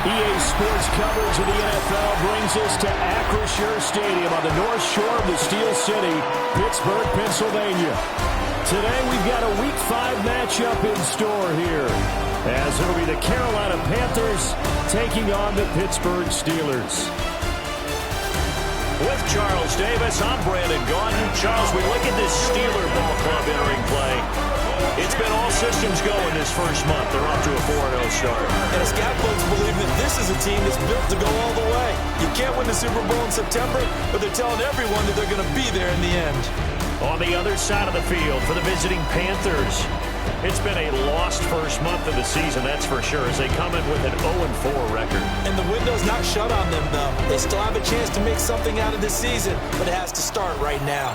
EA Sports coverage of the NFL brings us to Acrisure Stadium on the north shore of the Steel City, Pittsburgh, Pennsylvania. Today we've got a Week 5 matchup in store here, as it'll be the Carolina Panthers taking on the Pittsburgh Steelers. With Charles Davis, I'm Brandon Gaudin. Charles, we look at this Steeler ball club entering play. It's been all systems going this first month. They're off to a 4-0 start. And scout folks believe that this is a team that's built to go all the way. You can't win the Super Bowl in September, but they're telling everyone that they're going to be there in the end. On the other side of the field for the visiting Panthers, it's been a lost first month of the season, that's for sure, as they come in with an 0-4 record. And the window's not shut on them, though. They still have a chance to make something out of this season, but it has to start right now.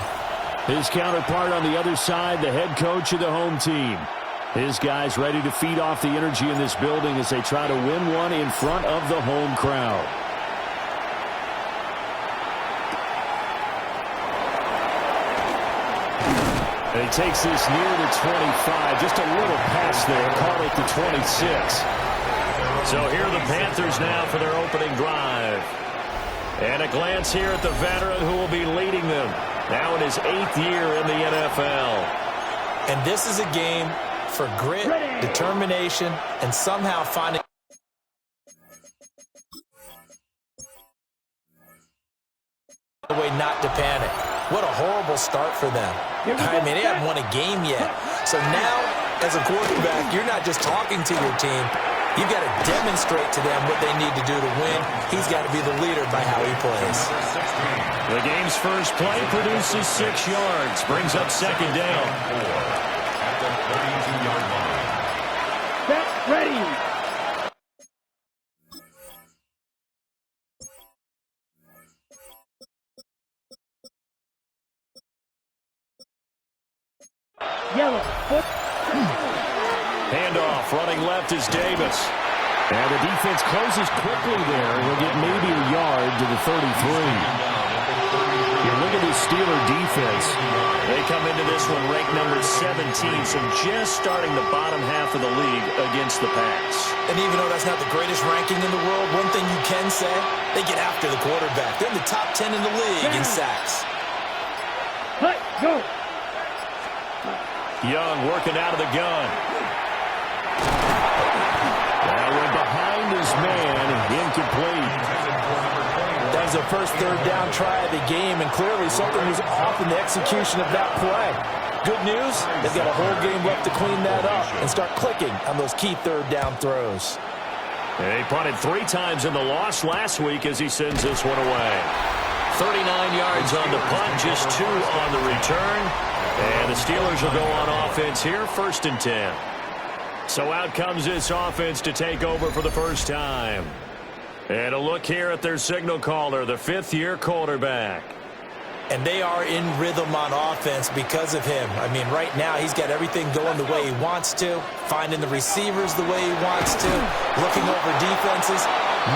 His counterpart on the other side, the head coach of the home team. His guys ready to feed off the energy in this building as they try to win one in front of the home crowd. And he takes this near the 25. Just a little pass there. Call it the 26. So here are the Panthers now for their opening drive. And a glance here at the veteran who will be leading them. Now in his 8th year in the NFL. And this is a game for grit, determination, and somehow finding a way not to panic. What a horrible start for them. I mean, they haven't won a game yet. So now, as a quarterback, you're not just talking to your team. You've got to demonstrate to them what they need to do to win. He's got to be the leader by how he plays. The game's first play produces 6 yards. Brings up second down. At the 32-yard line. Set, ready. Yellow. Handoff, running left is Davis. And the defense closes quickly there. He'll get maybe a yard to the 33. You look at this Steeler defense. They come into this one ranked number 17, so just starting the bottom half of the league against the pass. And even though that's not the greatest ranking in the world, one thing you can say, they get after the quarterback. They're in the top 10 in the league in sacks. Hey, go. Young working out of the gun. That went behind his man, incomplete. That was their first third down try of the game, and clearly something was off in the execution of that play. Good news, they've got a whole game left to clean that up and start clicking on those key third down throws. He punted 3 times in the loss last week as he sends this one away. 39 yards on the punt, just 2 on the return. And the Steelers will go on offense here, 1st and 10. So out comes this offense to take over for the first time. And a look here at their signal caller, the 5th-year quarterback. And they are in rhythm on offense because of him. I mean, right now he's got everything going the way he wants to, finding the receivers the way he wants to, looking over defenses.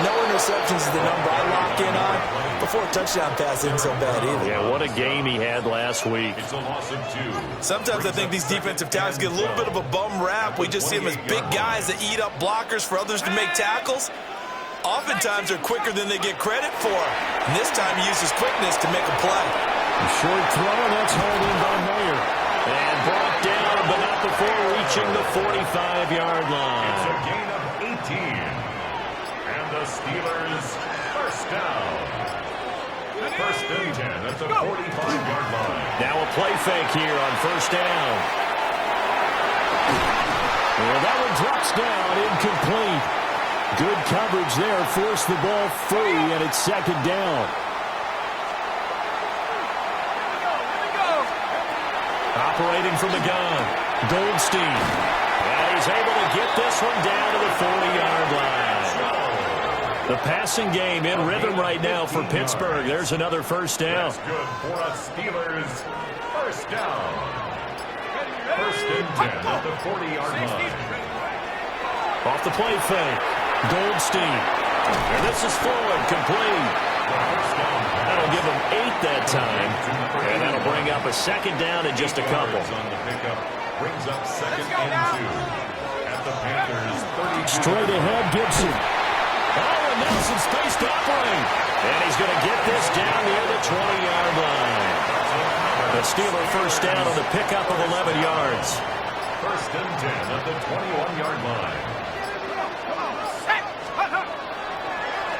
No interceptions is the number I lock in on. Before a touchdown pass isn't so bad either. Yeah, what a game he had last week. It's a loss of 2. Sometimes I think these defensive tackles get a little bit of a bum rap. We just see them as big guys that eat up blockers for others to make tackles. Oftentimes they're quicker than they get credit for. And this time he uses quickness to make a play. A short throw, that's hauled in by Mayer. And brought down, but not before reaching the 45-yard line. It's a gain of 18. And the Steelers, first down. 1st and 10 at the 45-yard line. Now a play fake here on 1st down. Well, that one drops down, incomplete. Good coverage there, forced the ball free, and it's 2nd down. Operating from the gun, Goldstein. And he's able to get this one down to the 40-yard line. The passing game in rhythm right now for Pittsburgh. There's another 1st down. That's good for us Steelers. 1st down. 1st and 10 at the 40-yard line. Off the play fake, Goldstein. And this is forward, complete. That'll give them 8 that time. And that'll bring up a 2nd down in just a couple. On the pickup, brings up 2nd and 2 at the Panthers 32. Straight ahead, Gibson. Oh, and Nelson spaced offering. And he's going to get this down near the 20-yard line. The Steeler first down on the pickup of 11 yards. First and 10 at the 21-yard line.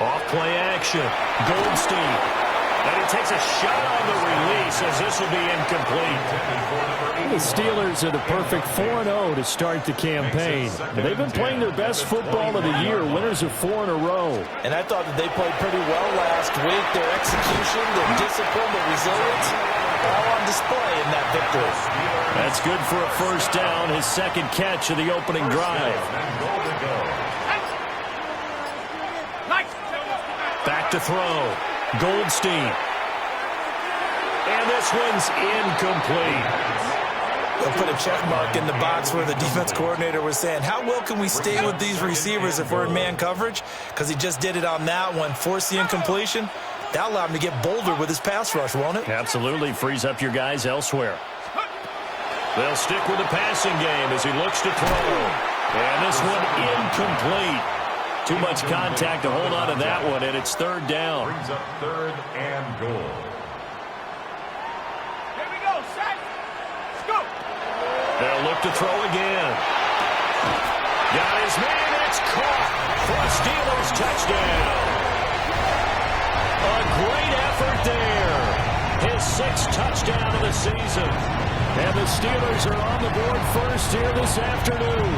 Off play action. Goldstein. And he takes a shot on the release as this will be incomplete. The Steelers are the perfect 4-0 to start the campaign. They've been playing their best football of the year, winners of 4 in a row. And I thought that they played pretty well last week. Their execution, their discipline, their resilience, all on display in that victory. That's good for a first down, his second catch of the opening drive. Back to throw. Goldstein. And this one's incomplete. They'll put a check mark in the box where the defense coordinator was saying, how well can we stay with these receivers if we're in man coverage? Because he just did it on that one, forced the incompletion. That'll allow him to get bolder with his pass rush, won't it? Absolutely. Frees up your guys elsewhere. They'll stick with the passing game as he looks to throw. And this one incomplete. Too much contact to hold on to that one, and it's third down. Brings up third and goal. Here we go, set. Let's go. They'll look to throw again. Got his man, it's caught for a Steelers touchdown. A great effort there. His sixth touchdown of the season. And the Steelers are on the board first here this afternoon.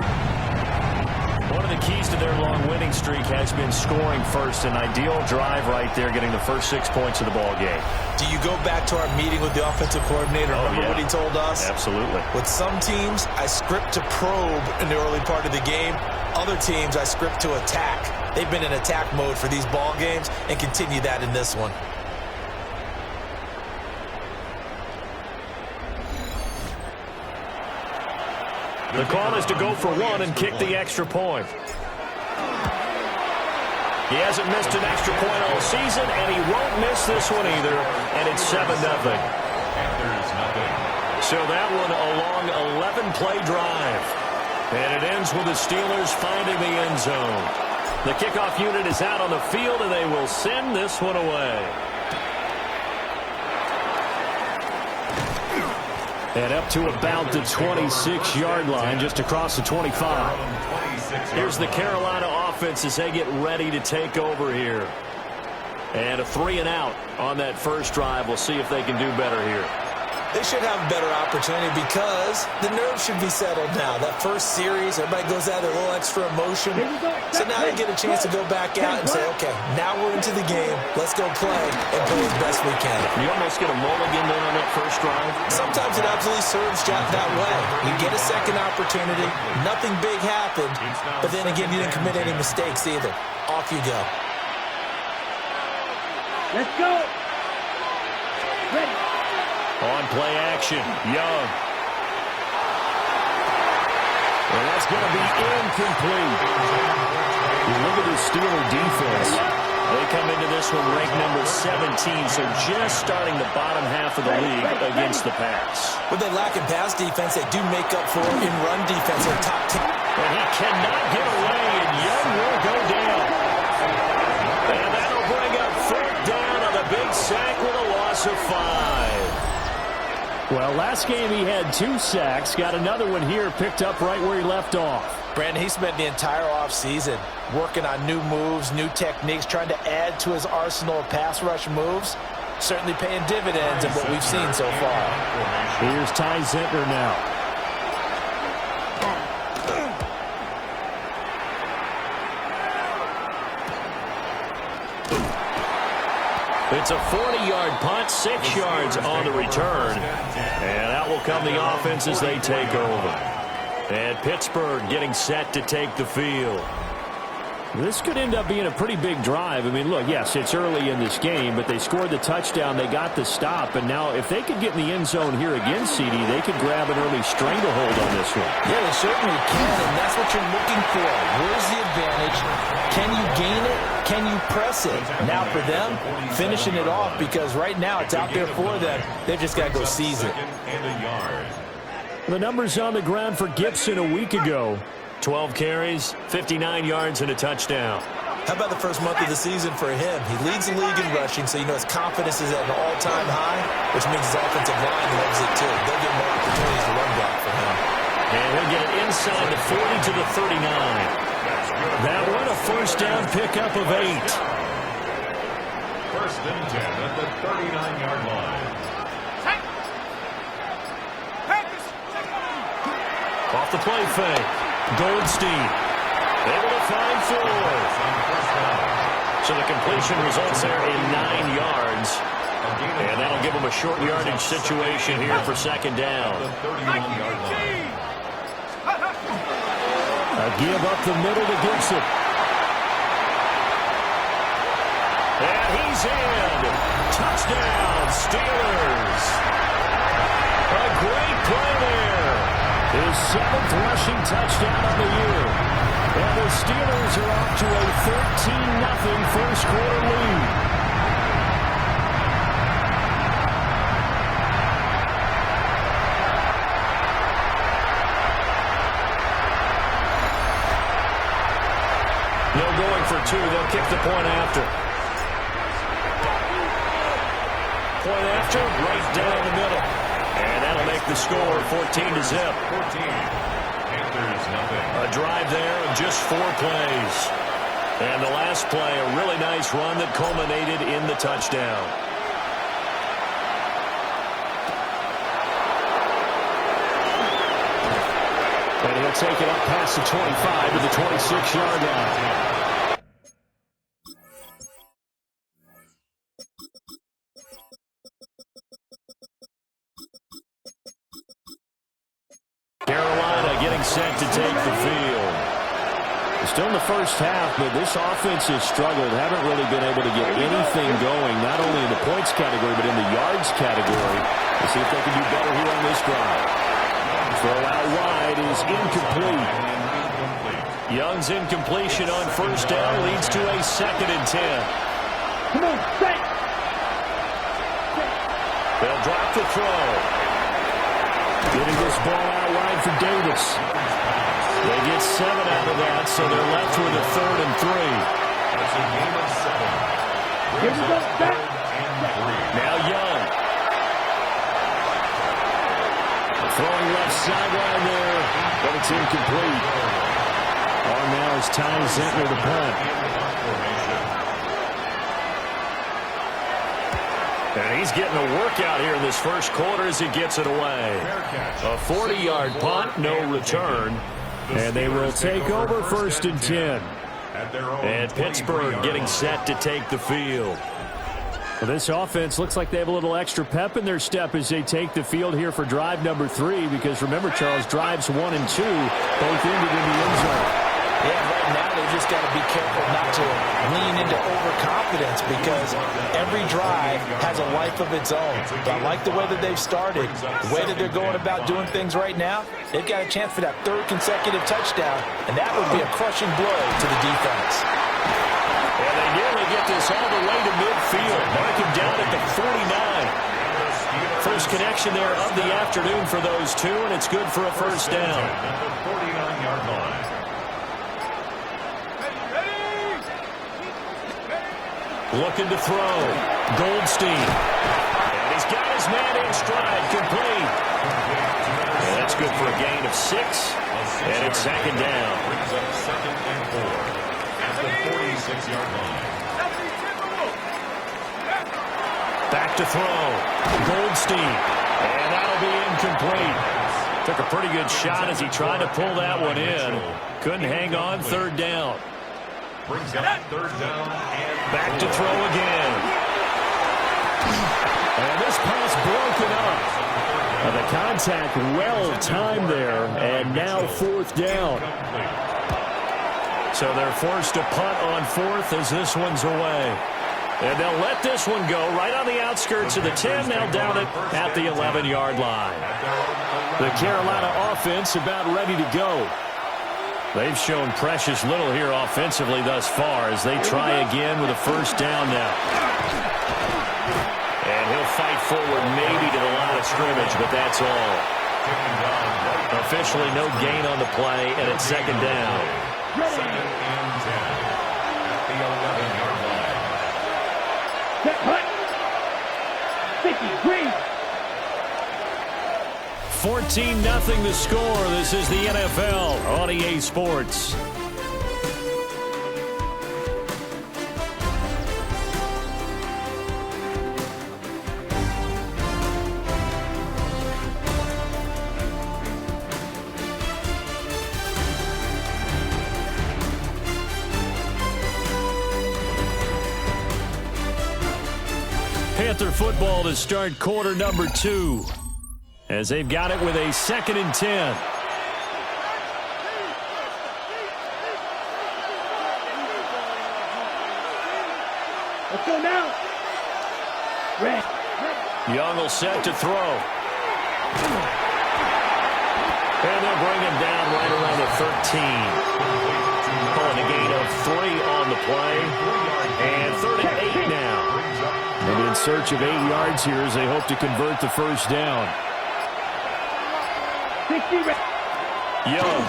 One of the keys to their long winning streak has been scoring first. An ideal drive right there, getting the first 6 points of the ball game. Do you go back to our meeting with the offensive coordinator? Remember what he told us? Absolutely. With some teams, I script to probe in the early part of the game. Other teams, I script to attack. They've been in attack mode for these ball games and continue that in this one. The call is to go for one and kick the extra point. He hasn't missed an extra point all season, and he won't miss this one either, and it's 7-0. So that one a long 11-play drive. And it ends with the Steelers finding the end zone. The kickoff unit is out on the field, and they will send this one away. And up to about the 26-yard line, just across the 25. Here's the Carolina offense as they get ready to take over here. And a 3-and-out on that first drive. We'll see if they can do better here. They should have a better opportunity because the nerves should be settled now. That first series, everybody goes out with a little extra emotion. So now they get a chance to go back out and say, okay, now we're into the game. Let's go play and play as best we can. You almost get a mulligan there on that first drive. Sometimes it absolutely serves that way. You get a second opportunity. Nothing big happened. But then again, you didn't commit any mistakes either. Off you go. Let's go. Ready. On play action, Young. And that's going to be incomplete. You look at the Steeler defense. They come into this one ranked number 17, so just starting the bottom half of the league against the pass. When they lack in pass defense, they do make up for it in run defense. They're top 10. And he cannot get away, and Young will go down. And that'll bring up fourth down on the big sack with a loss of 5. Well, last game he had 2 sacks. Got another one here, picked up right where he left off. Brandon, he spent the entire offseason working on new moves, new techniques, trying to add to his arsenal of pass rush moves. Certainly paying dividends in what we've seen so far. Here's Ty Zentner now. It's a 40-yard punt, 6 yards on the return. And that will come the offense as they take over. And Pittsburgh getting set to take the field. This could end up being a pretty big drive. I mean, look, yes, it's early in this game, but they scored the touchdown, they got the stop, and now if they could get in the end zone here again, CD, they could grab an early stranglehold on this one. Yeah, they certainly can, and that's what you're looking for. Where's the advantage? Can you gain it? Can you press it? Now for them, finishing it off, because right now it's out there for them. They've just got to go seize it. The numbers on the ground for Gibson a week ago. 12 carries, 59 yards, and a touchdown. How about the first month of the season for him? He leads the league in rushing, so you know his confidence is at an all-time high, which means his offensive line loves it too. They'll get more opportunities to run block for him. And he'll get it inside the 40 to the 39. That one a first down pickup of 8. First and 10 at the 39-yard line. Off the play fake. Goldstein able to find 4. So the completion results there in 9 yards. And that'll give them a short yardage situation here for second down. A give up the middle to Gibson. And he's in. Touchdown, Steelers. A great play there. His 7th rushing touchdown of the year. And the Steelers are off to a 13-0 first quarter lead. No going for 2. They'll kick the point after. Point after, right down the middle. And that'll make the score 14 to zip. 14. Panthers nothing. A drive there of just 4 plays. And the last play, a really nice run that culminated in the touchdown. And he'll take it up past the 25 to the 26-yard line. Carolina getting set to take the field. Still in the first half, but this offense has struggled. Haven't really been able to get anything going, not only in the points category, but in the yards category. Let's see if they can do better here on this drive. Throw out wide is incomplete. Young's incompletion on first down leads to a 2nd and 10. Come on, set. They'll drop the throw. Getting this ball out wide for Davis. They get 7 out of that, so they're left with a 3rd and 3. That's a game of 7. Here we go, set. Now Young. Throwing left sideline there, but it's incomplete. On now is Ty Zentner to punt. And he's getting a workout here in this first quarter as he gets it away. A 40-yard punt, no return. And they will take over 1st and 10. And Pittsburgh getting set to take the field. Well, this offense looks like they have a little extra pep in their step as they take the field here for drive number 3. Because remember, Charles, drives 1 and 2 both ended in the end zone. Yeah, right now they just got to be careful not to lean into overconfidence because every drive has a life of its own. But I like the way that they've started, the way that they're going about doing things right now. They've got a chance for that 3rd consecutive touchdown, and that would be a crushing blow to the defense. And they nearly get this all the way to midfield. Mark him down at the 49. First connection there of the afternoon for those two, and it's good for a first down. At the 49-yard line. Looking to throw. Goldstein. And he's got his man in stride, complete. And that's good for a gain of 6. And it's 2nd down. Brings up 2nd and 4 at the 46-yard line. Back to throw. Goldstein. And that'll be incomplete. Took a pretty good shot as he tried to pull that one in. Couldn't hang on, 3rd down. Brings up 3rd down and Back to throw again. And this pass broken up. And the contact well timed there. And now 4th down. So they're forced to punt on 4th as this one's away. And they'll let this one go right on the outskirts of the 10. They'll down it at the 11-yard line. The Carolina offense about ready to go. They've shown precious little here offensively thus far as they try again with a first down now. And he'll fight forward maybe to the line of scrimmage, but that's all. Officially no gain on the play, and it's 2nd down. 2nd and 10 at the 14-0 the score. This is the NFL on EA Sports. Panther football to start quarter number 2. As they've got it with a 2nd and 10. Let's go now. Red. Young will set to throw. And they'll bring him down right around the 13. Calling a gain of 3 on the play. And 3rd and 8 now. And in search of 8 yards here as they hope to convert the first down. Young.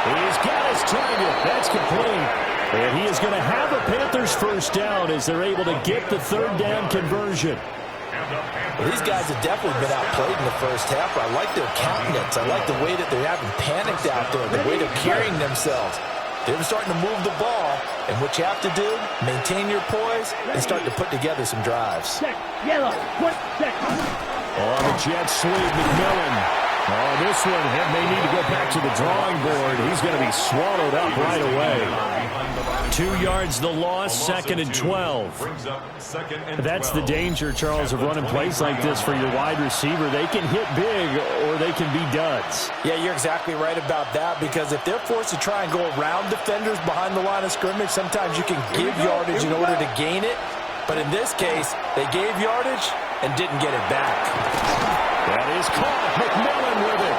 He's got his target. That's complete. And he is going to have a Panthers first down as they're able to get the 3rd down conversion. Well, these guys have definitely been outplayed in the first half. I like their countenance. I like the way that they're having panicked out there, the way they're carrying themselves. They're starting to move the ball, and what you have to do, maintain your poise and start to put together some drives. Check. Yellow. 1 second. On the jet sweep, McMillan. Oh, this one, they need to go back to the drawing board. He's going to be swallowed up right away. 2 yards the loss, 2nd and 12. That's the danger, Charles, of running plays like this for your wide receiver. They can hit big or they can be duds. Yeah, you're exactly right about that, because if they're forced to try and go around defenders behind the line of scrimmage, sometimes you can give yardage in order to gain it. But in this case, they gave yardage and didn't get it back. That is caught. McMillan with it.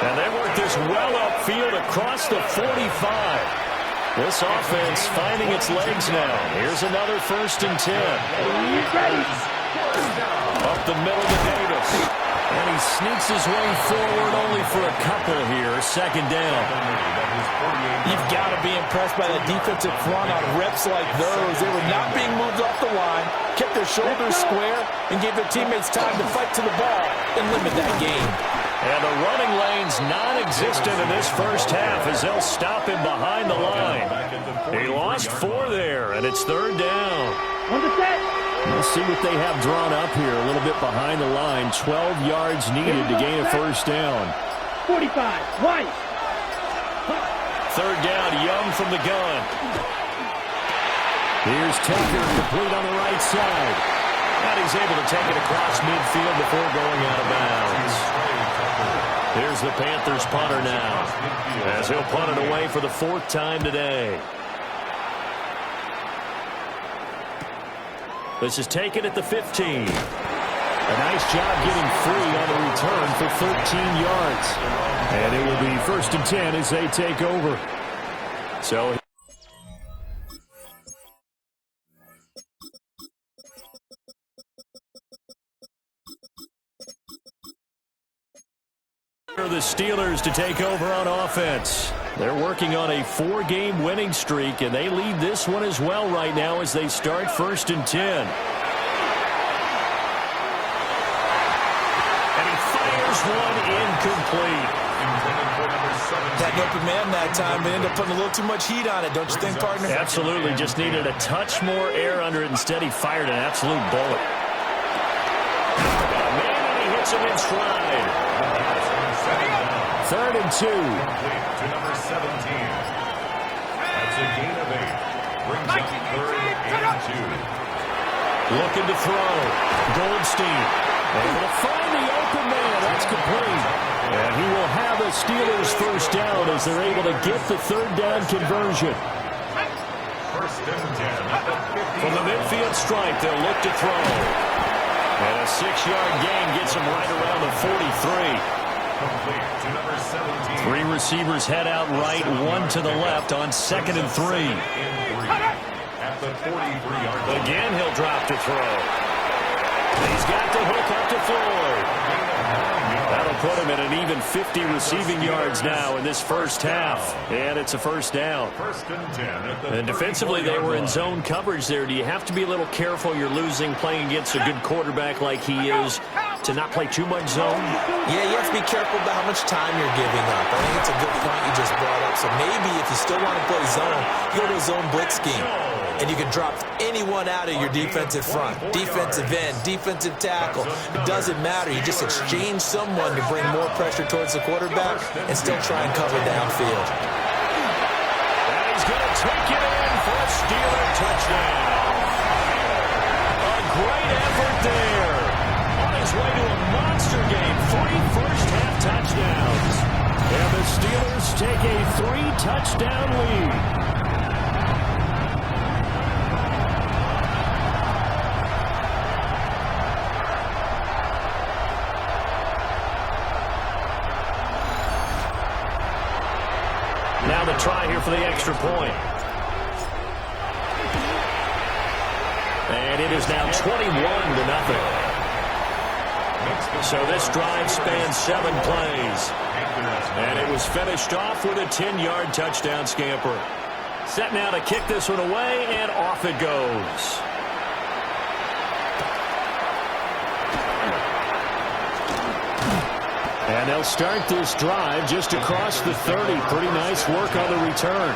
And they work this well upfield across the 45. This offense finding its legs now. Here's another 1st and 10. Up the middle to Davis. And he sneaks his way forward only for a couple here. 2nd down. You've got to be impressed by the defensive front on reps like those. They were not being moved off the line, kept their shoulders square, and gave their teammates time to fight to the ball and limit that gain. And the running lane's non-existent in this first half as they'll stop him behind the line. He lost 4 there, and it's 3rd down. On the set. We'll see what they have drawn up here. A little bit behind the line. 12 yards needed to gain a first down. 45. Right. 3rd down, Young from the gun. Here's Taker, complete on the right side. And he's able to take it across midfield before going out of bounds. Here's the Panthers punter now, as he'll punt it away for the 4th time today. This is taken at the 15. A nice job getting free on the return for 13 yards. And it will be 1st and 10 as they take over. So the Steelers to take over on offense. They're working on a 4-game winning streak, and they lead this one as well right now as they start 1st and 10. And he fires one incomplete. Had an open man that time, but ended up putting a little too much heat on it, don't you think, partner? Absolutely. Just needed a touch more air under it. Instead, he fired an absolute bullet. Man, and he hits him in stride. 3rd and 2. To number 17. That's a gain of 8. Brings up 3rd and 2. Looking to throw. Goldstein able to find the open man. That's complete. And he will have a Steelers first down as they're able to get the 3rd down conversion. 1st and 10. From the midfield stripe, they'll look to throw. And a 6-yard gain gets him right around the 43. Complete to number 17. 3 receivers head out right, 1 to the left on 2nd and 3. At the 43-yard line. Again, he'll drop to throw. He's got the hook up to Floyd. That'll put him at an even 50 receiving yards now in this first half. And it's a first down. And defensively, they were in zone coverage there. Do you have to be a little careful? You're losing playing against a good quarterback like he is to not play too much zone? Yeah, you have to be careful about how much time you're giving up. I think it's a good point you just brought up. So maybe if you still want to play zone, you go to a zone blitz scheme. And you can drop anyone out of your defensive front. Defensive end, defensive tackle. It doesn't matter. You just exchange someone to bring more pressure towards the quarterback and still try and cover downfield. And he's going to take it in for a Steeler touchdown. A great effort there. On his way to a monster game. 3 first-half touchdowns. And the Steelers take a 3-touchdown lead. Now the try here for the extra point. And it is now 21-0. So this drive spans 7 plays. And it was finished off with a 10-yard touchdown scamper. Set now to kick this one away, and off it goes. And they'll start this drive just across the 30. Pretty nice work on the return.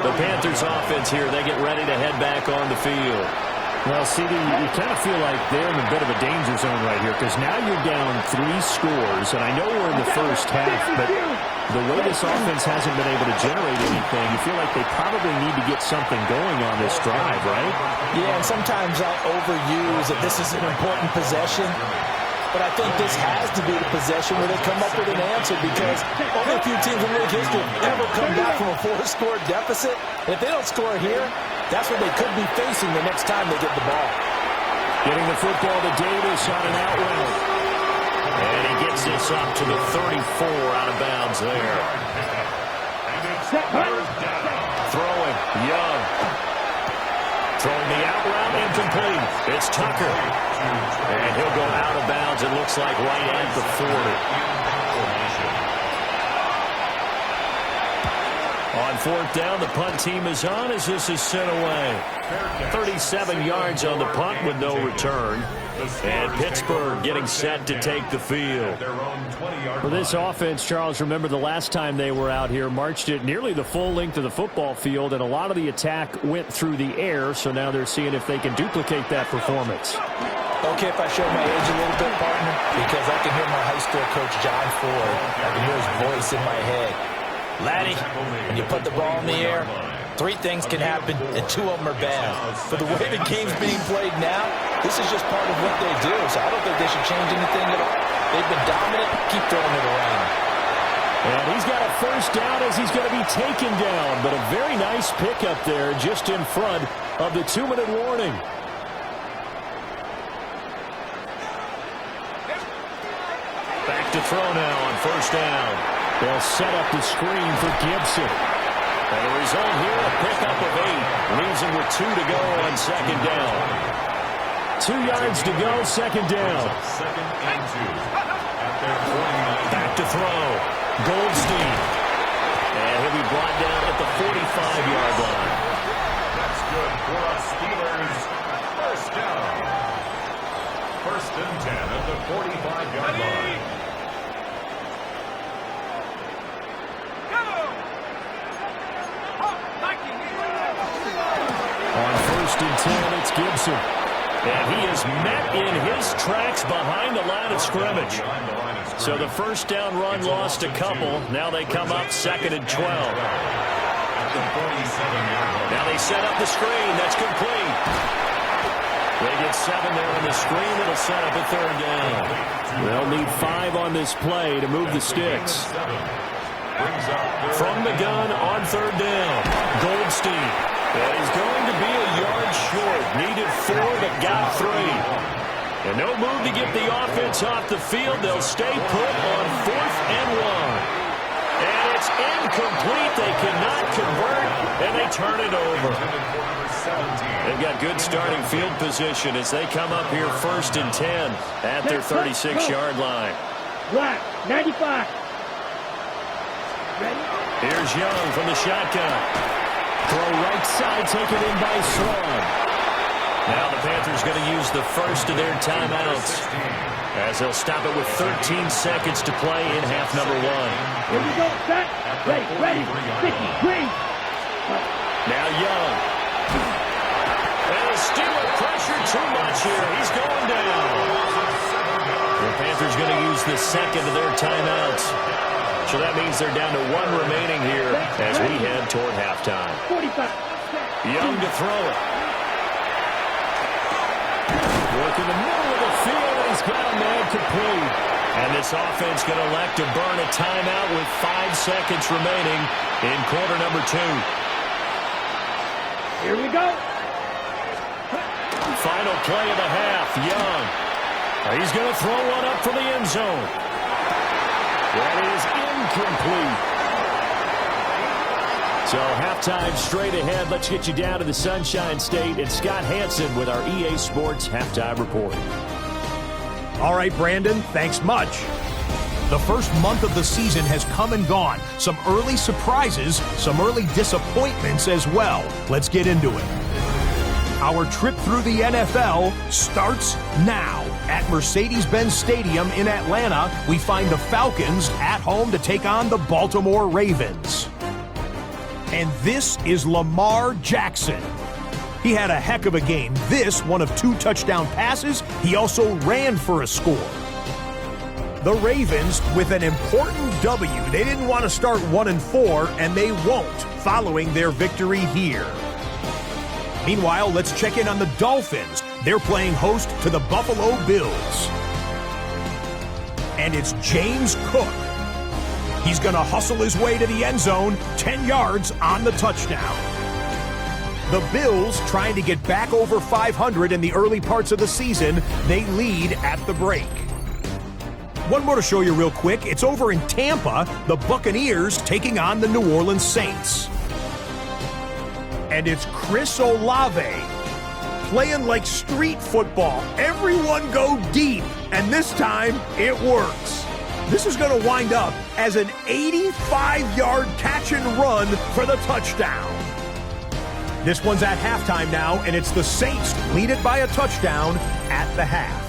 The Panthers offense here, they get ready to head back on the field. Well, CD, you kind of feel like they're in a bit of a danger zone right here because now you're down 3 scores, and I know we're in the first half, but the way this offense hasn't been able to generate anything, you feel like they probably need to get something going on this drive, right? Yeah, and sometimes I'll overuse that this is an important possession. But I think this has to be the possession where they come up with an answer because only a few teams in league history have ever come back from a 4-score deficit. And if they don't score here, that's what they could be facing the next time they get the ball. Getting the football to Davis on an out route. And he gets this up to the 34 out of bounds there. Throwing, Young. Throwing the out route, incomplete. It's Tucker. And he'll go out of bounds, it looks like, right at the 40. On 4th down, the punt team is on as this is sent away. 37 yards on the punt with no return. And Pittsburgh getting set to take the field. For this offense, Charles, remember the last time they were out here, marched it nearly the full length of the football field, and a lot of the attack went through the air, so now they're seeing if they can duplicate that performance. Okay, if I show my age a little bit, partner, because I can hear my high school coach, John Ford. I can hear his voice in my head. Laddie, when you put the ball in the air, 3 things can happen, and 2 of them are bad. For the way the game's being played now, this is just part of what they do, so I don't think they should change anything at all. They've been dominant. Keep throwing it around. And he's got a first down as he's going to be taken down, but a very nice pickup there just in front of the 2-minute warning. Back to throw now on first down. They'll set up the screen for Gibson. And the result here, a pickup of 8. Leaves him with 2 to go on 2nd down. 2 yards to go, 2nd down. Back to throw. Goldstein. And he'll be brought down at the 45-yard line. That's good for a Steelers first down. 1st and 10 at the 45-yard line. On 1st and 10, it's Gibson. And he is met in his tracks behind the line of scrimmage. So the first down run lost a couple. Now they come up 2nd and 12. Now they set up the screen. That's complete. They get 7 there on the screen. It'll set up a 3rd down. They'll need 5 on this play to move the sticks. From the gun on 3rd down. Goldstein. And he's going to be a yard short. Needed 4, but got 3. And no move to get the offense off the field. They'll stay put on 4th and 1. And it's incomplete. They cannot convert, and they turn it over. They've got good starting field position as they come up here 1st and 10 at their 36-yard line. Black, 95. Ready? Here's Young from the shotgun. Throw right side, taken in by Swan. Now the Panthers going to use the first of their timeouts, as they'll stop it with 13 seconds to play in half number 1. Here we go, set. Ready. 50, green. Now Young. And the Steeler pressure too much here. He's going down. The Panthers going to use the second of their timeouts. So that means they're down to 1 remaining here as we head toward halftime. 45. Young to throw it. Work in the middle of the field, and he's got a man complete. And this offense going to elect to burn a timeout with 5 seconds remaining in quarter number 2. Here we go. Final play of the half, Young. He's going to throw one up for the end zone. That is incomplete. So halftime straight ahead. Let's get you down to the Sunshine State and Scott Hansen with our EA Sports Halftime Report. All right, Brandon, thanks much. The first month of the season has come and gone. Some early surprises, some early disappointments as well. Let's get into it. Our trip through the NFL starts now. At Mercedes-Benz Stadium in Atlanta, we find the Falcons at home to take on the Baltimore Ravens. And this is Lamar Jackson. He had a heck of a game. This, one of 2 touchdown passes. He also ran for a score. The Ravens with an important W. They didn't want to start 1-4, and they won't following their victory here. Meanwhile, let's check in on the Dolphins. They're playing host to the Buffalo Bills. And it's James Cook. He's going to hustle his way to the end zone, 10 yards on the touchdown. The Bills, trying to get back over 500 in the early parts of the season, they lead at the break. One more to show you real quick. It's over in Tampa, the Buccaneers taking on the New Orleans Saints. And it's Chris Olave playing like street football. Everyone go deep, and this time it works. This is going to wind up as an 85-yard catch and run for the touchdown. This one's at halftime now, and it's the Saints lead it by a touchdown at the half.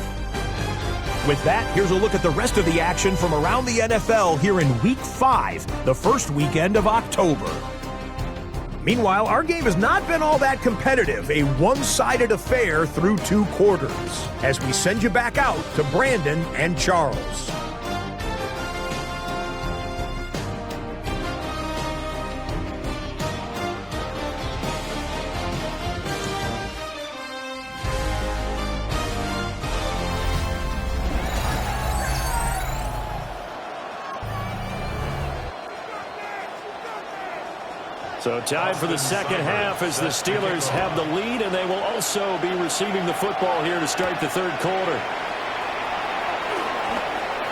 With that, here's a look at the rest of the action from around the NFL here in Week 5, the first weekend of October. Meanwhile, our game has not been all that competitive, a one-sided affair through 2 quarters, as we send you back out to Brandon and Charles. So tied for the second half as the Steelers have the lead, and they will also be receiving the football here to start the third quarter.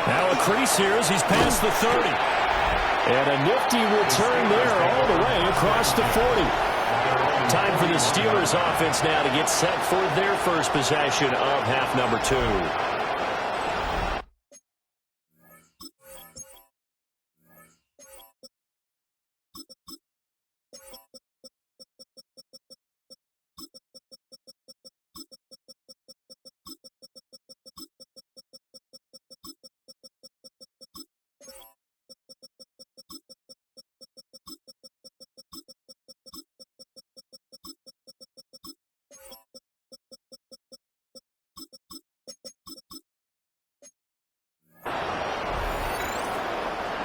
Now a crease here as he's past the 30. And a nifty return there all the way across the 40. Time for the Steelers offense now to get set for their first possession of half number 2.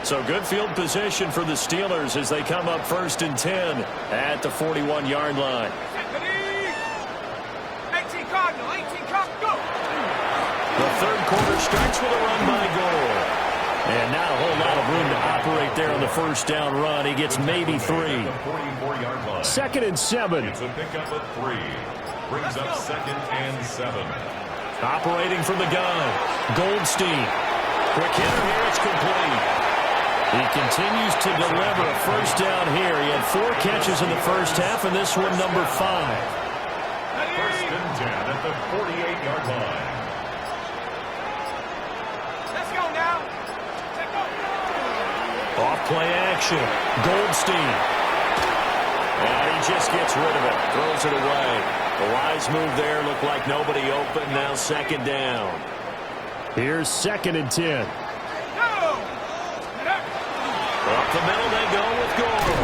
So good field position for the Steelers as they come up 1st and 10 at the 41-yard line. 18 Cardinal, go! The third quarter starts with a run by Goal. And not a whole lot of room to operate there on the first down run. He gets maybe 3. 44-yard line. 2nd and 7. It's a pickup at 3. Brings up 2nd and 7. Operating from the gun, Goldstein. Quick hitter here, it's complete. He continues to deliver a first down here. He had 4 catches in the first half, and this one number 5. 1st and 10 at the 48-yard line. Let's go now. Off play action. Goldstein. And he just gets rid of it. Throws it away. The wise move there. Looked like nobody open. Now second down. Here's 2nd and 10. Up the middle they go with Gore.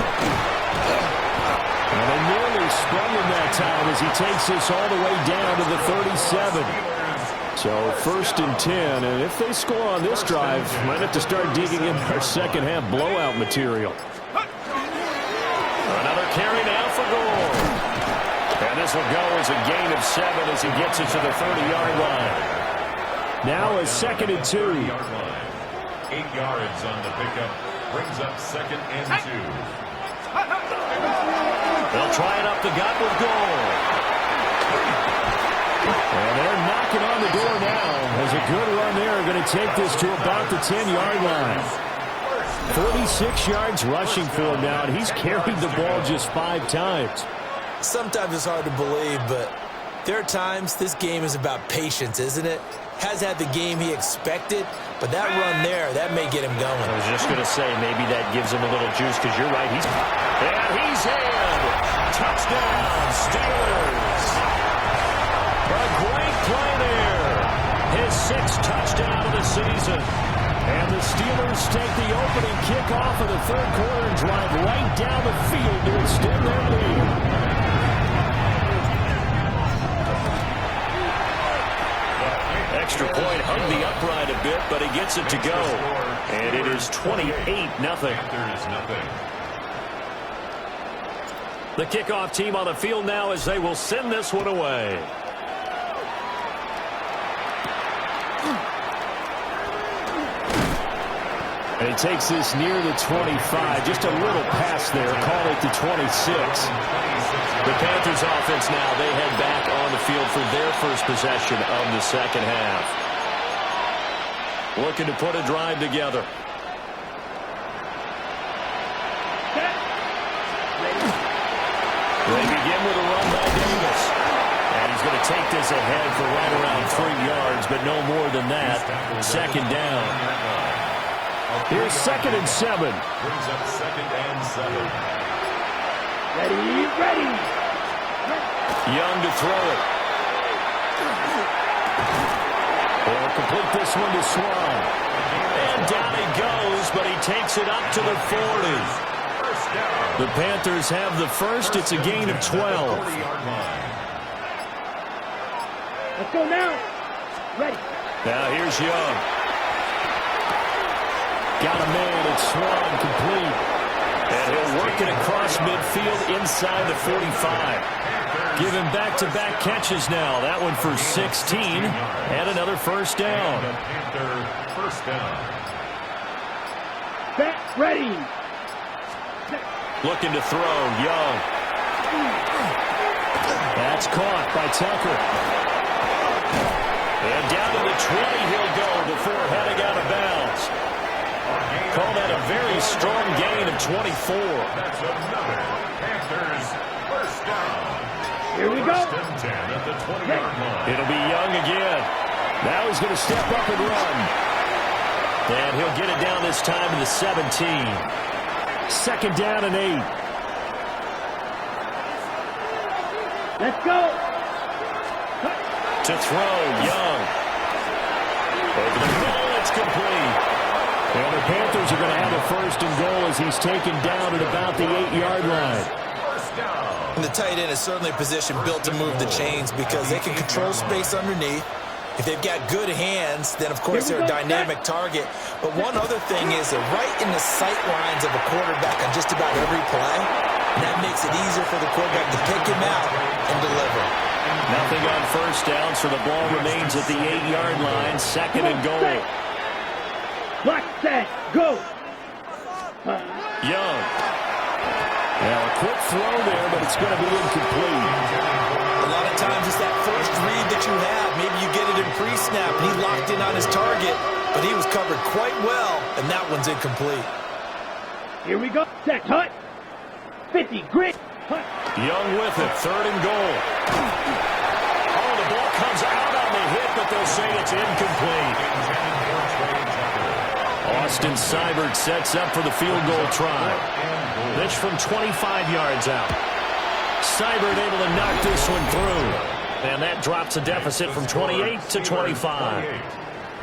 And they nearly sprung him that time as he takes this all the way down to the 37. So 1st and 10, and if they score on this drive, might have to start digging in our second half blowout material. Another carry now for Gore. And this will go as a gain of 7 as he gets it to the 30-yard line. Now a 2nd and 2. 8 yards on the pickup. Brings up 2nd and 2. They'll try it up the gut with Gore. And they're knocking on the door now. As a good run there, going to take this to about the 10-yard line. 46 yards rushing for him now, and he's carried the ball just 5 times. Sometimes it's hard to believe, but there are times this game is about patience, isn't it? Has had the game he expected, but that run there, that may get him going. I was just going to say, maybe that gives him a little juice, because you're right. He's in. Touchdown, Steelers. A great play there. His 6th touchdown of the season. And the Steelers take the opening kickoff of the 3rd quarter and drive right down the field to extend their lead. Extra point hung the upright a bit, but he gets it to go. And it is 28-0. The kickoff team on the field now as they will send this one away. And he takes this near the 25. Just a little pass there. Call it the 26. The Panthers offense now, they head back on the field for their first possession of the second half. Looking to put a drive together. They begin with a run by Davis. And he's going to take this ahead for right around 3 yards, but no more than that. Second down. Here's 2nd and 7. Brings up 2nd and 7. Ready. Young to throw it. They'll complete this one to Swan. And down he goes, but he takes it up to the 40. The Panthers have the first. It's a gain of 12. Let's go now. Ready. Now here's Young. Got a man at Swan complete. And he'll work it across midfield inside the 45. Give him back-to-back catches now. That one for 16 and another first down. First down. Set. Ready. Looking to throw. Young. That's caught by Tucker. And down to the 20 he'll go before heading out of bounds. Call that a very strong gain of 24. That's another Panthers first down. Here we go. First and 10 at the 20-yard line. It'll be Young again. Now he's going to step up and run. And he'll get it down this time to the 17. 2nd down and 8. Let's go. To throw, Young. Over the middle, it's complete. And the Panthers are going to have a 1st and goal as he's taken down at about the 8-yard line. And the tight end is certainly a position built to move the chains because they can control space underneath. If they've got good hands, then of course they're a dynamic target. But one other thing is they're right in the sight lines of a quarterback on just about every play. And that makes it easier for the quarterback to pick him out and deliver. Nothing on first down, so the ball remains at the 8-yard line. 2nd and goal. Lock, set, go. Young. Now a quick throw there, but it's going to be incomplete. A lot of times it's that first read that you have. Maybe you get it in pre-snap and he locked in on his target, but he was covered quite well, and that one's incomplete. Here we go. Set, hut. 50, grit. Hut. Young with it. 3rd and goal. Oh, the ball comes out on the hit, but they'll say it's incomplete. Austin Seibert sets up for the field goal try. Pitch from 25 yards out. Seibert able to knock this one through. And that drops a deficit from 28 to 25.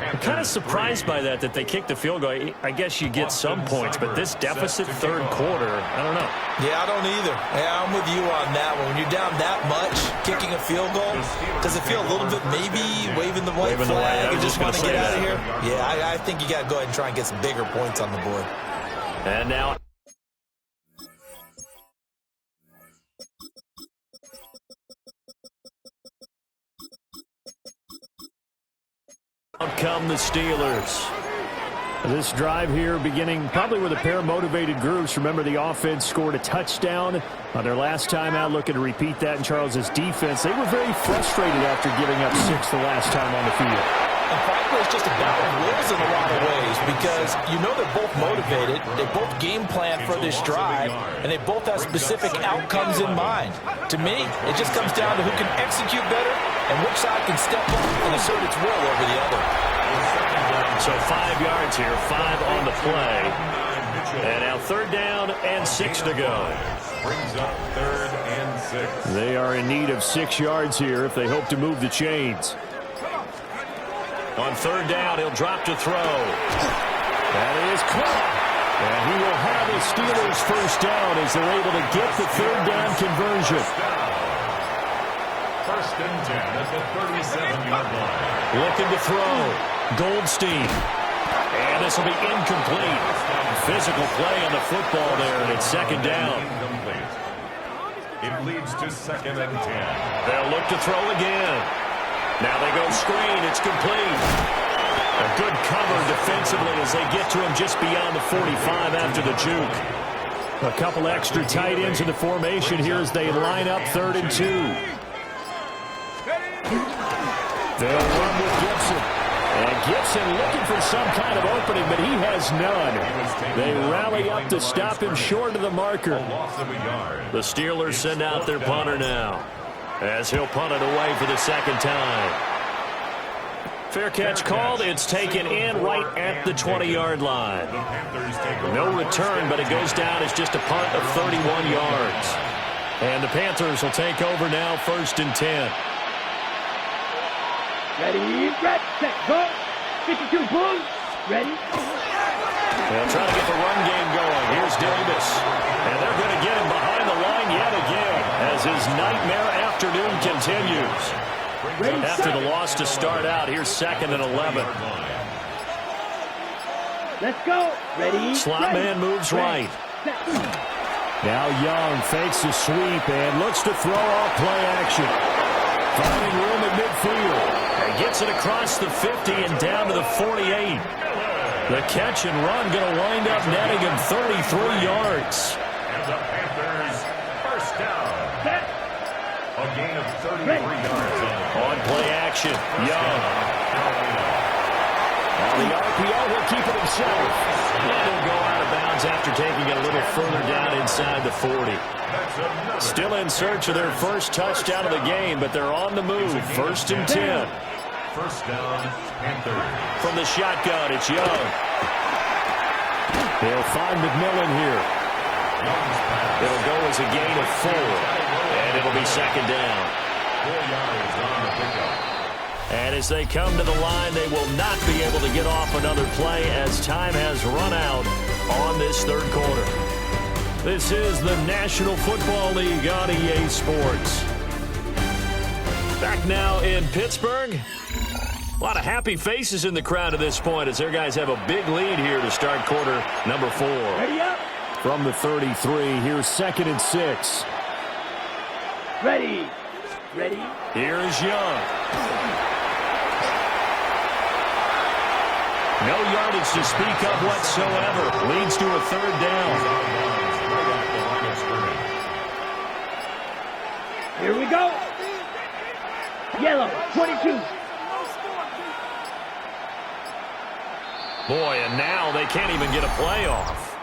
I'm kind of surprised by that they kicked the field goal. I guess you get some points, but this deficit third quarter, I don't know. Yeah, I don't either. Yeah, I'm with you on that one. When you're down that much, kicking a field goal, does it feel a little bit maybe waving the white flag and just want to get out of here? Yeah, I think you got to go ahead and try and get some bigger points on the board. And now out come the Steelers. This drive here beginning probably with a pair of motivated groups. Remember, the offense scored a touchdown on their last time out, looking to repeat that in Charles's defense. They were very frustrated after giving up 6 the last time on the field. And frankly, it's just a battle of wills in a lot of ways because you know they're both motivated, they both game plan for this drive, and they both have specific outcomes in mind. To me, it just comes down to who can execute better and which side can step up and assert its will over the other. So 5 yards here, 5 on the play. And now 3rd down and 6 to go. Brings up 3rd and 6. They are in need of 6 yards here if they hope to move the chains. On 3rd down, he'll drop to throw. That is caught. And he will have the Steelers first down as they're able to get the 3rd down conversion. 1st and 10 at the 37-yard line. Looking to throw. Goldstein. And this will be incomplete. Physical play on the football there, and it's 2nd down. Incomplete. It leads to 2nd and 10. They'll look to throw again. Now they go screen. It's complete. A good cover defensively as they get to him just beyond the 45 after the juke. A couple extra tight ends in the formation here as they line up 3rd and 2. They'll run with Gibson. And Gibson looking for some kind of opening, but he has none. They rally up to stop him short of the marker. The Steelers send out their punter now as he'll punt it away for the 2nd time. Fair catch called. It's taken in right at the 20-yard line. No return, but it goes down as just a punt of 31 yards. And the Panthers will take over now, 1st and 10. Ready, red, set, go. 52 Bulls. Ready. They'll try to get the run game going. Here's Davis. And they're going to get him behind the line yet again as his nightmare afternoon continues. After the loss to start out, here's 2nd and 11. Let's go. Ready. Slot man moves right. Now Young fakes the sweep and looks to throw off play action. Finding room at midfield. And gets it across the 50 and down to the 48. The catch and run going to wind up netting him 33 yards. And the Panthers first down. A gain of 33 yards on play action. Young. Now the RPO will keep it himself. And he'll go out of bounds after taking it a little further down inside the 40. Still in search of their first touchdown of the game, but they're on the move. 1st and 10. First down, Panthers. From the shotgun, it's Young. They'll find McMillan here. It'll go as a gain of 4, and it'll be 2nd down. 4 yards on the pickup. And as they come to the line, they will not be able to get off another play as time has run out on this 3rd quarter. This is the National Football League on EA Sports. Back now in Pittsburgh. A lot of happy faces in the crowd at this point as their guys have a big lead here to start quarter number 4. Ready up. From the 33, here's 2nd and 6. Ready. Ready. Here's Young. No yardage to speak of whatsoever. Leads to a 3rd down. Here we go. Yellow, 22. Boy, and now they can't even get a play off.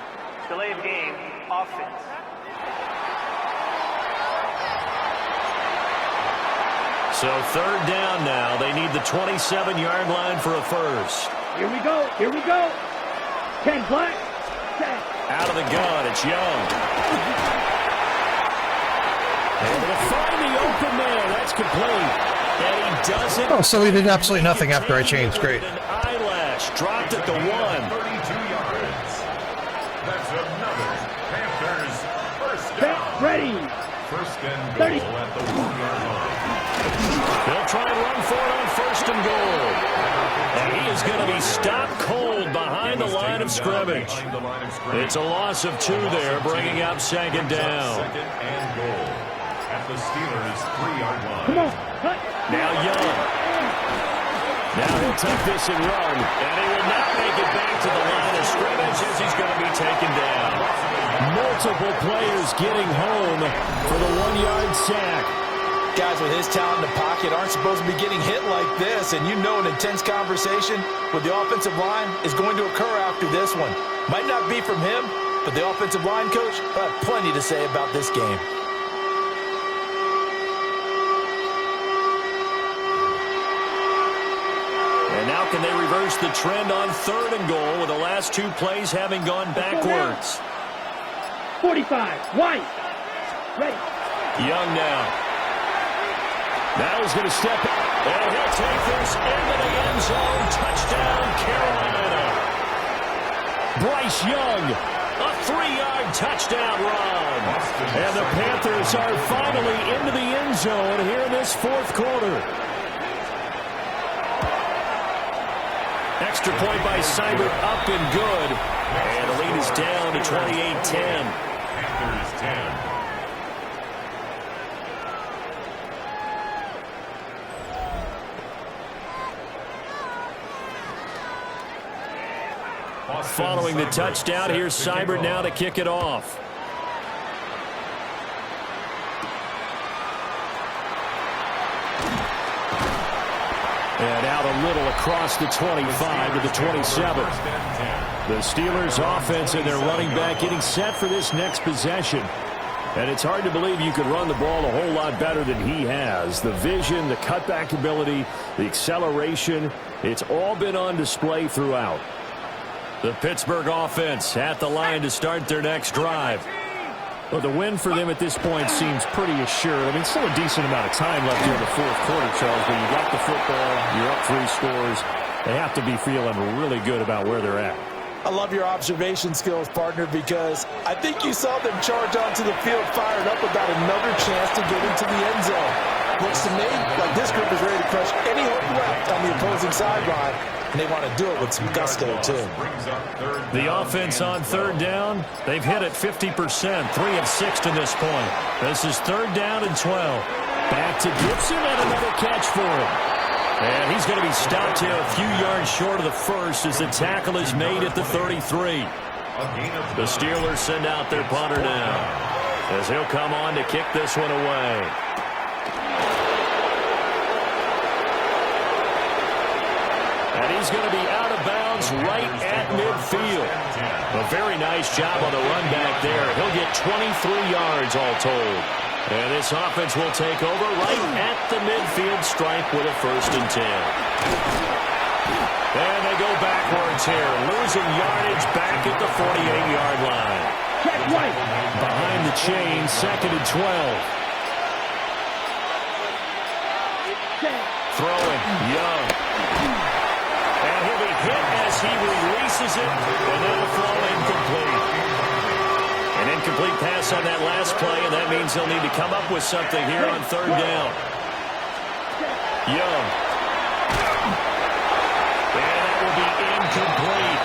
Delay of game, offense. So 3rd down now. They need the 27-yard line for a first. Here we go. Here we go. 10 black. Set. Out of the gun, it's Young. Able to find the open man. That's complete. And he doesn't. Oh, so he did absolutely nothing after I changed. Great. An eyelash dropped at the 1. 32 yards. That's another Panthers first down. Ready. First and goal 30. at the 1-yard line. They'll try and run for it on first and goal. And he is going to be stopped cold behind the line of scrimmage. It's a loss of 2 there, bringing up second down. Second and goal at the Steelers' 3-yard line. Come on. Cut. Now Young. Now he'll take this and run. And he will not make it back to the line of scrimmage as he's going to be taken down. Multiple players getting home for the 1-yard sack. Guys with his talent in the pocket aren't supposed to be getting hit like this, and you know an intense conversation with the offensive line is going to occur after this one. Might not be from him, but the offensive line coach will have plenty to say about this game. And now can they reverse the trend on third and goal with the last 2 plays having gone backwards? 45. White. Ready. Young now. Now he's going to step up, and he'll take this into the end zone. Touchdown, Carolina. Bryce Young, a 3-yard touchdown run. And the Panthers are finally into the end zone here in this 4th quarter. Extra point by Seibert, up and good. And the lead is down to 28-10. Panthers 10. Following the touchdown, here's Seibert now to kick it off. And out a little across the 25 to the 27. The Steelers offense and their running back getting set for this next possession. And it's hard to believe you could run the ball a whole lot better than he has. The vision, the cutback ability, the acceleration, it's all been on display throughout. The Pittsburgh offense at the line to start their next drive. Well, the win for them at this point seems pretty assured. I mean, still a decent amount of time left here in the 4th quarter, Charles, but you got the football, you're up 3 scores. They have to be feeling really good about where they're at. I love your observation skills, partner, because I think you saw them charge onto the field fired up about another chance to get into the end zone. Looks to me like this group is ready to crush any hope left on the opposing sideline, and they want to do it with some gusto, too. The offense on third down, they've hit it 50%, 3 of 6 to this point. This is 3rd down and 12. Back to Gibson and another catch for him. And he's going to be stopped here a few yards short of the first as the tackle is made at the 33. The Steelers send out their punter now as he'll come on to kick this one away. And he's going to be out of bounds right at midfield. A very nice job on the run back there. He'll get 23 yards all told. And this offense will take over right at the midfield stripe with a 1st and 10. And they go backwards here, losing yardage back at the 48-yard line. Check right. Behind the chain, 2nd and 12. Throwing, Young. And he'll be hit as he releases it, and that'll fall incomplete. An incomplete pass on that last play, and that means they'll need to come up with something here on 3rd down. Young. And that will be incomplete.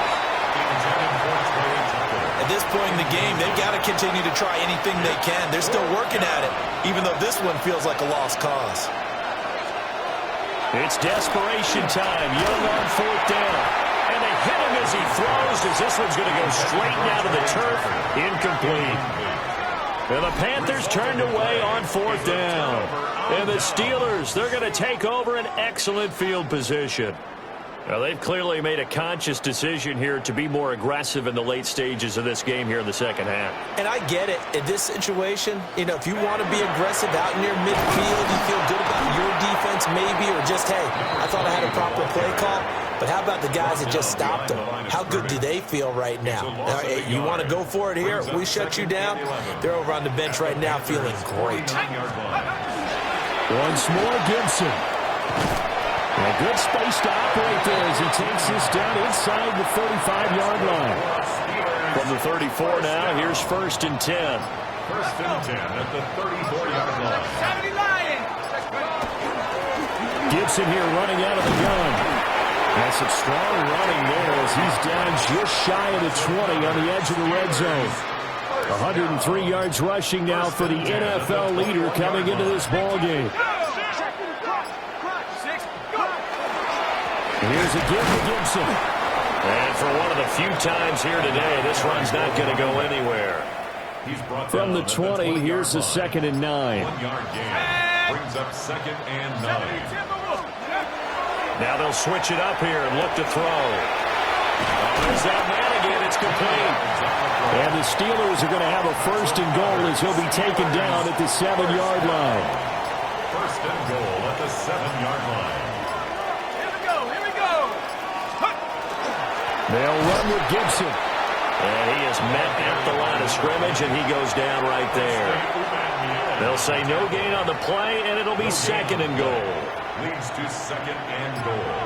At this point in the game, they've got to continue to try anything they can. They're still working at it, even though this one feels like a lost cause. It's desperation time. Young on 4th down. And they hit him as he throws, as this one's going to go straight down to the turf. Incomplete. And the Panthers turned away on 4th down. And the Steelers, they're going to take over an excellent field position. Now, they've clearly made a conscious decision here to be more aggressive in the late stages of this game here in the second half. And I get it. In this situation, you know, if you want to be aggressive out near midfield, you feel good about your defense maybe, or just, hey, I thought I had a proper play call. But how about the guys that just stopped them? How good do they feel right now? You want to go for it here? We shut you down? They're over on the bench right now feeling great. Once more, Gibson. A good space to operate there as he takes this down inside the 35-yard line. From the 34 now, here's 1st and 10. 1st and 10 at the 34-yard line. 70 Lions. Gibson here running out of the gun. That's some strong running there as he's down just shy of the 20 on the edge of the red zone. 103 yards rushing now for the NFL leader coming into this ball game. Here's a give to Gibson. And for one of the few times here today, this run's not going to go anywhere. From the 20, here's a 2nd and 9. 1-yard gain. Brings up 2nd and 9. Now they'll switch it up here and look to throw. There's that man again. It's complete. And the Steelers are going to have a 1st and goal as he'll be taken down at the 7-yard line. 1st and goal at the 7-yard line. They'll run with Gibson. And he is met at the line of scrimmage, and he goes down right there. They'll say no gain on the play, and it'll be 2nd and goal. Leads to 2nd and goal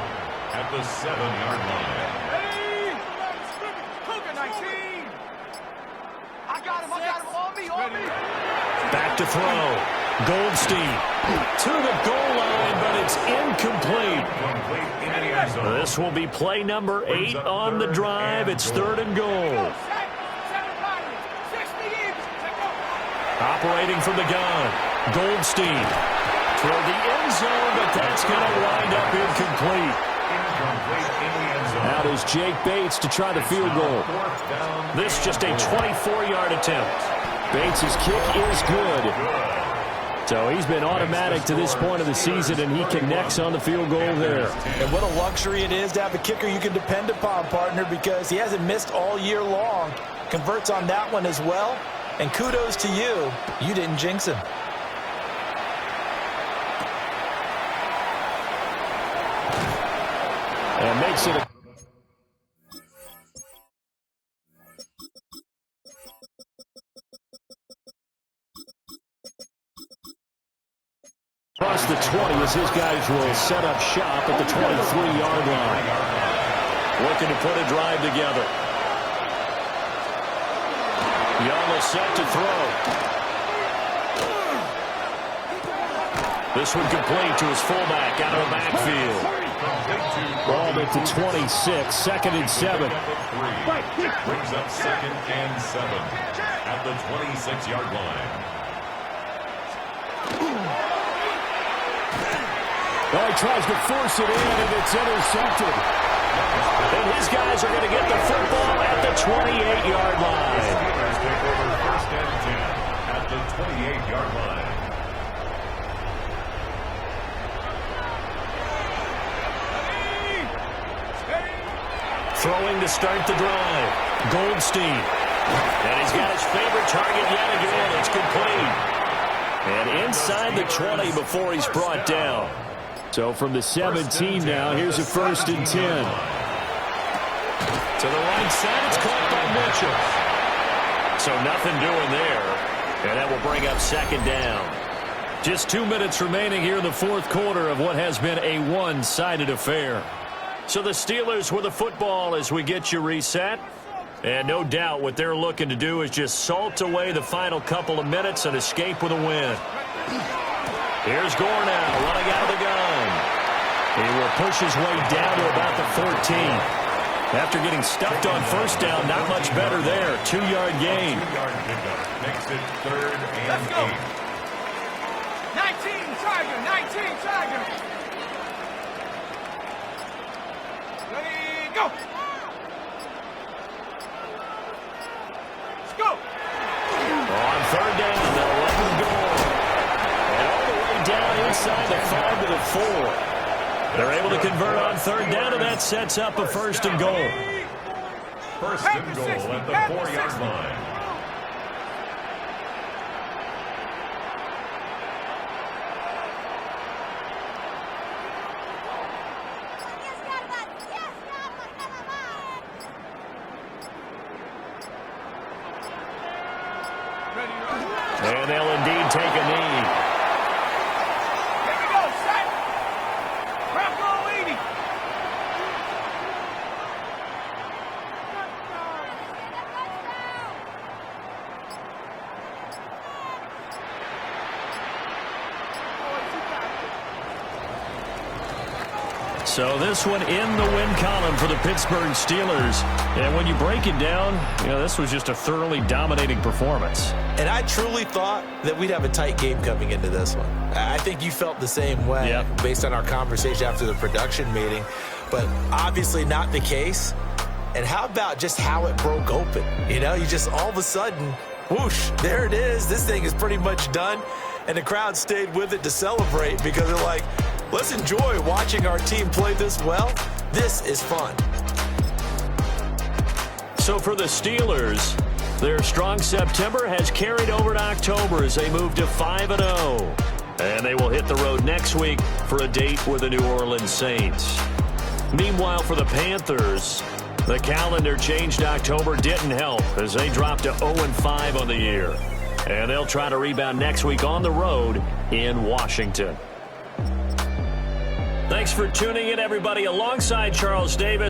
at the 7-yard line. Hey! Cougar 19! I got him, on me! Back to throw. Goldstein to the goal line, but it's incomplete. This will be play number 8 on the drive. It's 3rd and goal. Operating from the gun. Goldstein toward the end zone, but that's going to wind up incomplete. Now there's Jake Bates to try the field goal. This just a 24-yard attempt. Bates' kick is good. So he's been automatic to this point of the season, and he connects on the field goal there. And what a luxury it is to have a kicker you can depend upon, partner, because he hasn't missed all year long. Converts on that one as well. And kudos to you. You didn't jinx him. And makes it a across the 20 as his guys will set up shop at the 23-yard line. Looking to put a drive together. Young is set to throw. This one complete to his fullback out of the backfield. Ball at the 26, 2nd and 7. Brings up 2nd and 7 at the 26-yard line. Oh, he tries to force it in, and it's intercepted. And his guys are going to get the football at the 28-yard line. Steelers take over 1st and 10 at the 28-yard line. Throwing to start the drive. Goldstein. And he's got his favorite target yet again. It's complete. And inside the 20 before he's brought down. So from the 17 now, here's a 1st and 10. To the right side, it's caught by Mitchell. So nothing doing there. And that will bring up 2nd down. Just 2 minutes remaining here in the 4th quarter of what has been a one-sided affair. So the Steelers with the football as we get you reset. And no doubt what they're looking to do is just salt away the final couple of minutes and escape with a win. Here's Gore now running out of the gun. He will push his way down to about the 14. After getting stuffed on 1st down, not much better there. 2-yard gain. 2-yard pickup makes it 3rd and 8. 19 Tiger. Ready, go. Let's go. On 3rd down, they'll let him go. And all the way down inside the 5 to the 4. They're able to convert on 3rd down, and that sets up a 1st and goal. 1st and goal at the 4-yard line. And they'll indeed take a knee. Here we go, set. Crap go leading. So this one in the win column for the Pittsburgh Steelers. And when you break it down, this was just a thoroughly dominating performance. And I truly thought that we'd have a tight game coming into this one. I think you felt the same way based on our conversation after the production meeting. But obviously not the case. And how about just how it broke open? You just all of a sudden, whoosh, there it is. This thing is pretty much done. And the crowd stayed with it to celebrate because they're like, let's enjoy watching our team play this well. This is fun. So for the Steelers, their strong September has carried over to October as they move to 5-0. And they will hit the road next week for a date with the New Orleans Saints. Meanwhile, for the Panthers, the calendar change to October didn't help as they dropped to 0-5 on the year. And they'll try to rebound next week on the road in Washington. Thanks for tuning in, everybody. Alongside Charles Davis.